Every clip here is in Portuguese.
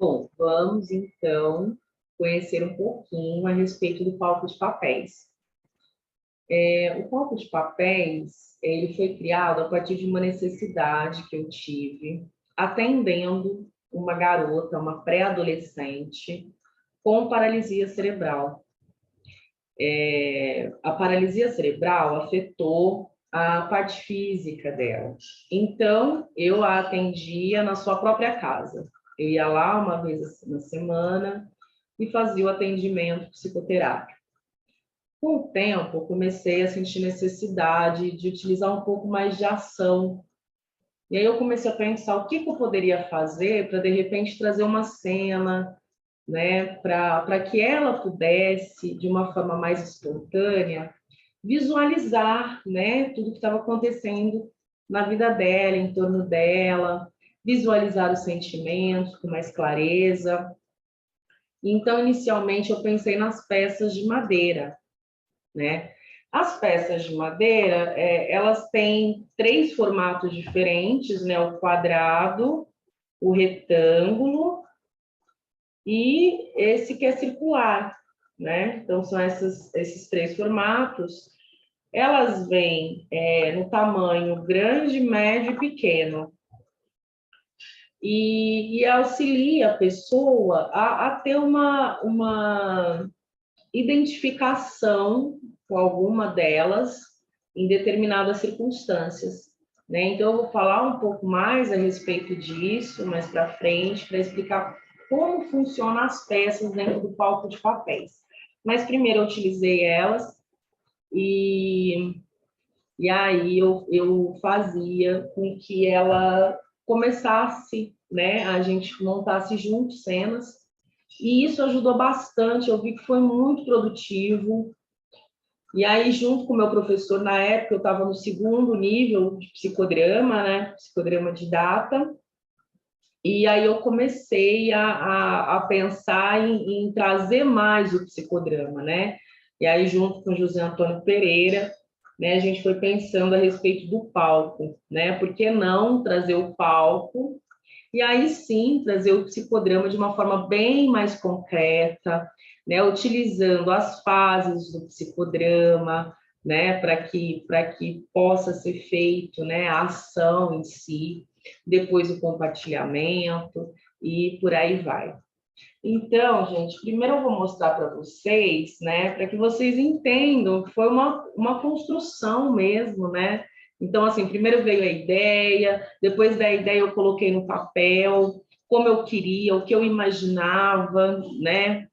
Bom, vamos então conhecer um pouquinho a respeito do palco de papéis. O palco de papéis, ele foi criado a partir de uma necessidade que eu tive, atendendo uma garota, uma pré-adolescente, com paralisia cerebral. A paralisia cerebral afetou a parte física dela. Então, eu a atendia na sua própria casa. Eu ia lá uma vez na semana e fazia o atendimento psicoterápico. Com o tempo, eu comecei a sentir necessidade de utilizar um pouco mais de ação. E aí eu comecei a pensar o que eu poderia fazer para, de repente, trazer uma cena, né, para que ela pudesse, de uma forma mais espontânea, visualizar, né, tudo que estava acontecendo na vida dela, em torno dela, visualizar os sentimentos com mais clareza. Então, inicialmente, eu pensei nas peças de madeira, né? As peças de madeira, elas têm 3 formatos diferentes, né? O quadrado, o retângulo e esse que é circular, né? Então, são esses 3 formatos. Elas vêm no tamanho grande, médio e pequeno. E auxilia a pessoa a ter uma identificação com alguma delas em determinadas circunstâncias, né? Então, eu vou falar um pouco mais a respeito disso mais para frente, para explicar como funcionam as peças dentro do palco de papéis. Mas primeiro eu utilizei elas e aí eu fazia com que ela começasse, né, a gente montasse juntos cenas, e isso ajudou bastante, eu vi que foi muito produtivo. E aí, junto com o meu professor, na época, eu estava no 2º nível de psicodrama, né, psicodrama de data, e aí eu comecei a pensar em trazer mais o psicodrama, né, e aí, junto com o José Antônio Pereira, né, a gente foi pensando a respeito do palco, né, por que não trazer o palco, e aí sim trazer o psicodrama de uma forma bem mais concreta, né, utilizando as fases do psicodrama, né, para que possa ser feito, né, a ação em si, depois o compartilhamento e por aí vai. Então, gente, primeiro eu vou mostrar para vocês, né, para que vocês entendam que foi uma construção mesmo, né? Então, assim, primeiro veio a ideia, depois da ideia eu coloquei no papel, como eu queria, o que eu imaginava, né?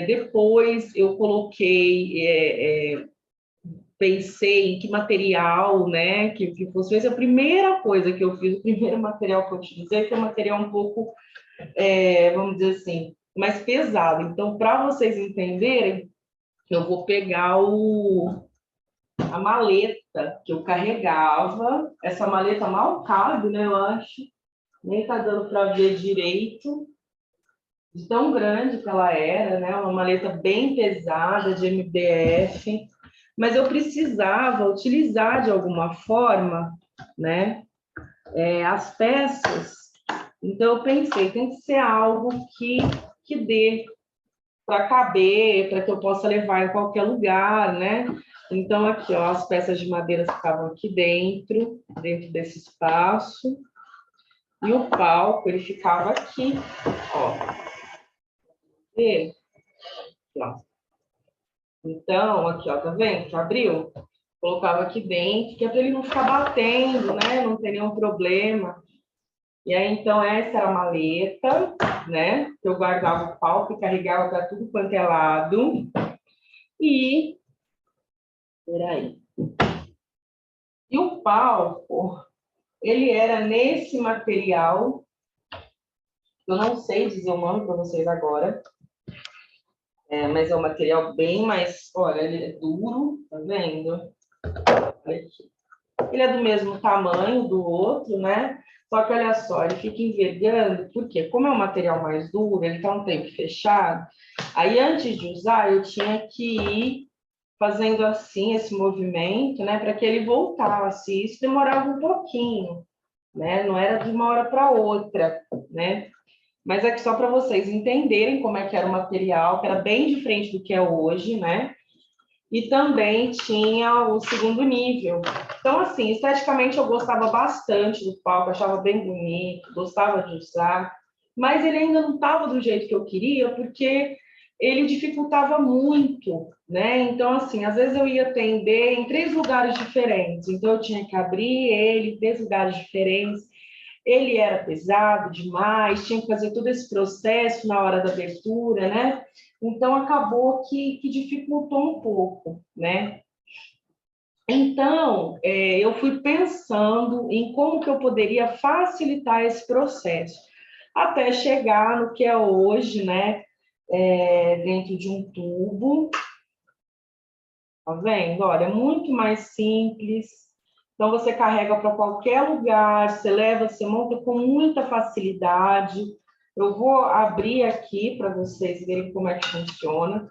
Depois eu coloquei, pensei em que material, né, que fosse. Essa é a primeira coisa que eu fiz, o primeiro material que eu utilizei foi um material um pouco vamos dizer assim, mais pesado. Então, para vocês entenderem, eu vou pegar a maleta que eu carregava. Essa maleta mal cabe, né, eu acho. Nem está dando para ver direito, de tão grande que ela era, né? Uma maleta bem pesada, de MDF. Mas eu precisava utilizar de alguma forma, né, as peças. Então, eu pensei, tem que ser algo que dê para caber, para que eu possa levar em qualquer lugar, né? Então, aqui, ó, as peças de madeira ficavam aqui dentro desse espaço. E o palco, ele ficava aqui, ó. Ó. Então, aqui, ó, tá vendo que abriu? Colocava aqui dentro, que é para ele não ficar batendo, né? Não ter nenhum problema. E aí, então, essa era a maleta, né? Que eu guardava o palco e carregava para tudo quanto é lado. E... Peraí. E o palco, ele era nesse material, eu não sei dizer o nome para vocês agora, mas é um material bem mais... Olha, ele é duro, tá vendo? Olha aqui. Ele é do mesmo tamanho do outro, né? Só que olha só, ele fica envergando, porque como é um material mais duro, ele está um tempo fechado, aí antes de usar, eu tinha que ir fazendo assim esse movimento, né, para que ele voltasse. Isso demorava um pouquinho, né? Não era de uma hora para outra, né? Mas aqui só para vocês entenderem como é que era o material, que era bem diferente do que é hoje, né? E também tinha o segundo nível. Então, assim, esteticamente eu gostava bastante do palco, achava bem bonito, gostava de usar, mas ele ainda não estava do jeito que eu queria, porque ele dificultava muito, né? Então, assim, às vezes eu ia atender em 3 lugares diferentes, então eu tinha que abrir ele em 3 lugares diferentes. Ele era pesado demais, tinha que fazer todo esse processo na hora da abertura, né? Então, acabou que dificultou um pouco, né? Então, eu fui pensando em como que eu poderia facilitar esse processo, até chegar no que é hoje, né? Dentro de um tubo, tá vendo? Olha, é muito mais simples. Então, você carrega para qualquer lugar, você leva, você monta com muita facilidade. Eu vou abrir aqui para vocês verem como é que funciona.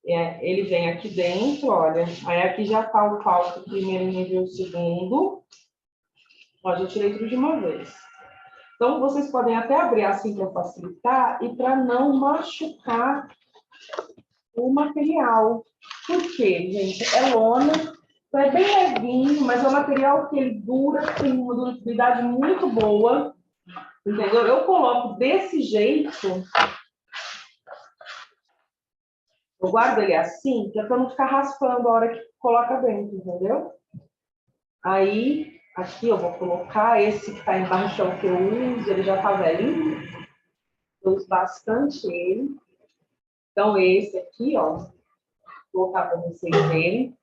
Ele vem aqui dentro, olha. Aí aqui já está o palco primeiro nível, segundo. Ó, já tirei tudo de uma vez. Então, vocês podem até abrir assim para facilitar e para não machucar o material. Por quê, gente? É lona, então é bem levinho, mas é um material que ele dura, tem uma durabilidade muito boa, entendeu? Eu coloco desse jeito, eu guardo ele assim, que é para não ficar raspando a hora que coloca dentro, entendeu? Aí, aqui eu vou colocar esse que está embaixo, é o que eu uso, ele já está velhinho, eu uso bastante ele. Então, esse aqui, ó, vou colocar para vocês verem.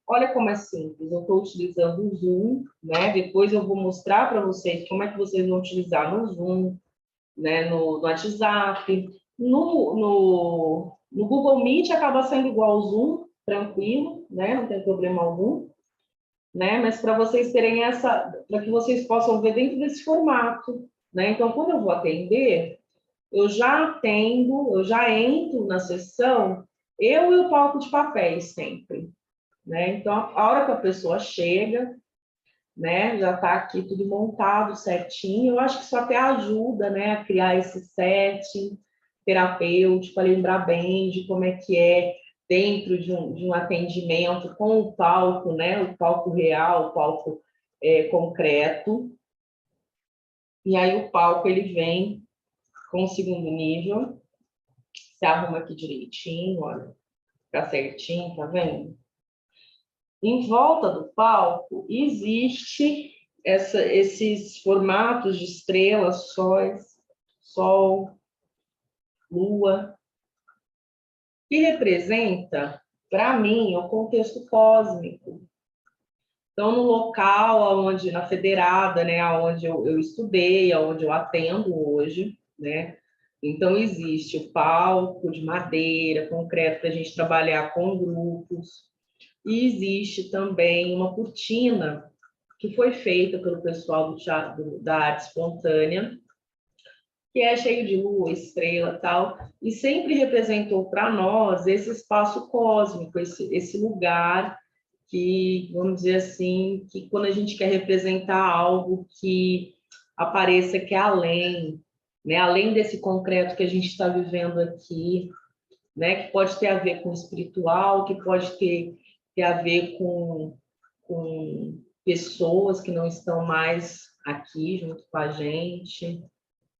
Olha como é simples, eu estou utilizando o Zoom, né? Depois eu vou mostrar para vocês como é que vocês vão utilizar no Zoom, né? No WhatsApp, no Google Meet acaba sendo igual ao Zoom, tranquilo, né? Não tem problema algum, né? Mas para vocês terem para que vocês possam ver dentro desse formato, né? Então, quando eu vou atender, eu já atendo, eu já entro na sessão, eu e o palco de papéis sempre, né? Então, a hora que a pessoa chega, né, já está aqui tudo montado certinho, eu acho que isso até ajuda, né, a criar esse setting terapêutico, a lembrar bem de como é que é dentro de um atendimento com o palco, né, o palco real, o palco concreto. E aí o palco ele vem com o segundo nível, se arruma aqui direitinho, olha, fica certinho, tá vendo? Em volta do palco existe esses formatos de estrelas, sóis, sol, lua, que representa, para mim, o contexto cósmico. Então, no local onde, na Federada, né, onde eu estudei, onde eu atendo hoje, né, então existe o palco de madeira, concreto, para a gente trabalhar com grupos, e existe também uma cortina que foi feita pelo pessoal do teatro, da arte espontânea, que é cheio de lua, estrela, tal, e sempre representou para nós esse espaço cósmico, esse lugar que, vamos dizer assim, que quando a gente quer representar algo que apareça que é além, né, além desse concreto que a gente está vivendo aqui, né, que pode ter a ver com o espiritual, que pode ter a ver com pessoas que não estão mais aqui junto com a gente,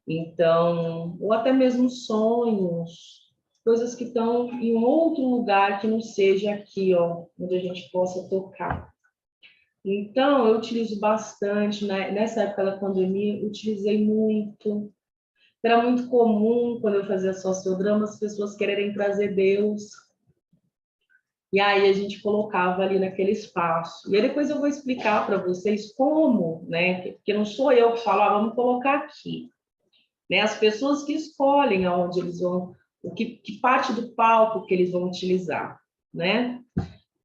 então, ou até mesmo sonhos, coisas que estão em um outro lugar que não seja aqui, ó, onde a gente possa tocar. Então, eu utilizo bastante, né? Nessa época da pandemia, eu utilizei muito. Era muito comum, quando eu fazia sociodrama, as pessoas quererem trazer Deus. E aí a gente colocava ali naquele espaço. E aí depois eu vou explicar para vocês como, né? Porque não sou eu que falo, vamos colocar aqui. Né? As pessoas que escolhem aonde eles vão, que parte do palco que eles vão utilizar, né?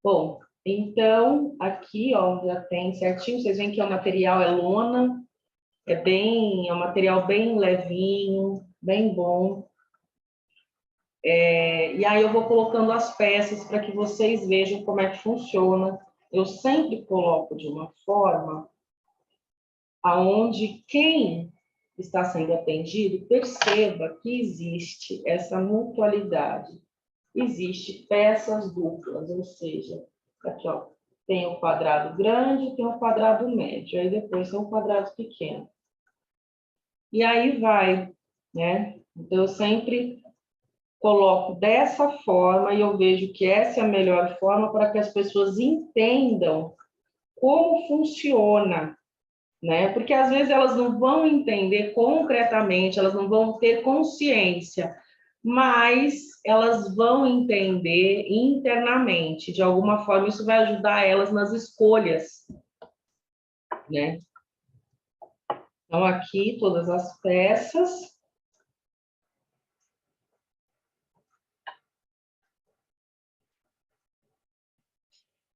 Bom, então aqui, ó, já tem certinho, vocês veem que o material é lona, é um material bem levinho, bem bom. E aí eu vou colocando as peças para que vocês vejam como é que funciona. Eu sempre coloco de uma forma aonde quem está sendo atendido perceba que existe essa mutualidade. Existe peças duplas, ou seja, aqui, ó, tem o quadrado grande, tem o quadrado médio, aí depois tem o quadrado pequeno. E aí vai, né? Então, eu sempre coloco dessa forma e eu vejo que essa é a melhor forma para que as pessoas entendam como funciona, né? Porque às vezes elas não vão entender concretamente, elas não vão ter consciência, mas elas vão entender internamente. De alguma forma, isso vai ajudar elas nas escolhas, né? Então, aqui, todas as peças.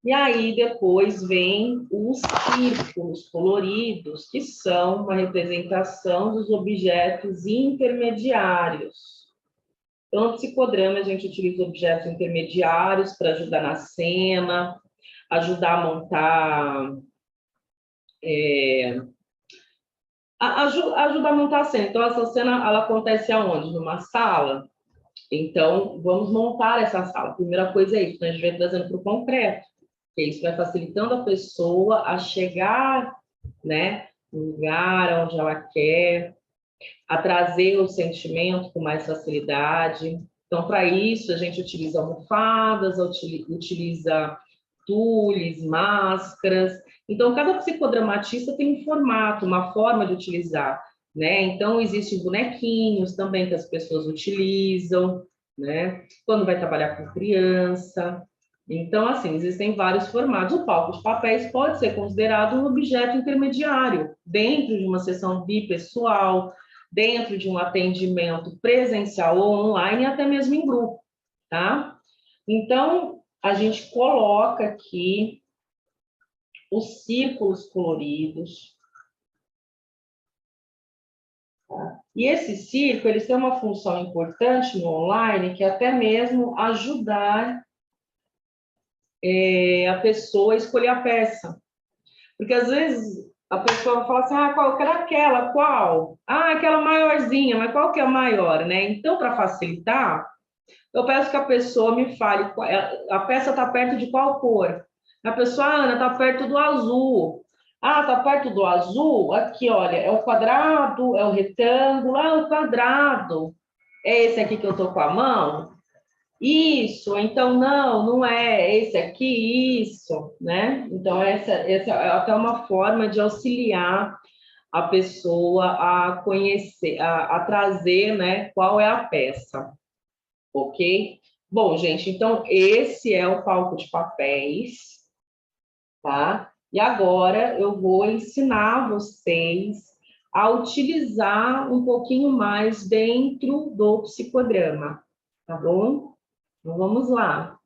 E aí, depois, vem os círculos coloridos, que são uma representação dos objetos intermediários. Então, no psicodrama, a gente utiliza objetos intermediários para ajudar na cena, ajudar a montar... Ajudar a montar a cena. Então, essa cena, ela acontece aonde? Numa sala? Então, vamos montar essa sala. A primeira coisa é isso, né? A gente vai trazendo para o concreto, que isso vai facilitando a pessoa a chegar, né, no lugar onde ela quer, a trazer o sentimento com mais facilidade. Então, para isso, a gente utiliza almofadas, utiliza tules, máscaras. Então, cada psicodramatista tem um formato, uma forma de utilizar, né? Então, existem bonequinhos também que as pessoas utilizam, né? Quando vai trabalhar com criança. Então, assim, existem vários formatos. O palco de papéis pode ser considerado um objeto intermediário dentro de uma sessão bipessoal, dentro de um atendimento presencial ou online, até mesmo em grupo, tá? Então, a gente coloca aqui os círculos coloridos. Tá? E esse círculo, eles têm uma função importante no online, que é até mesmo ajudar a pessoa a escolher a peça. Porque, às vezes, a pessoa fala assim, qual, eu quero aquela, qual? Aquela maiorzinha, mas qual que é a maior, né? Então, para facilitar, eu peço que a pessoa me fale, a peça está perto de qual cor? A pessoa, Ana, está perto do azul. Está perto do azul? Aqui, olha, é o quadrado, é o retângulo, o quadrado. É esse aqui que eu estou com a mão? Isso, então não é esse aqui, isso, né? Então, essa é até uma forma de auxiliar a pessoa a conhecer, a trazer, né, qual é a peça. Ok? Bom, gente, então esse é o palco de papéis, tá? E agora eu vou ensinar vocês a utilizar um pouquinho mais dentro do psicodrama, tá bom? Então vamos lá.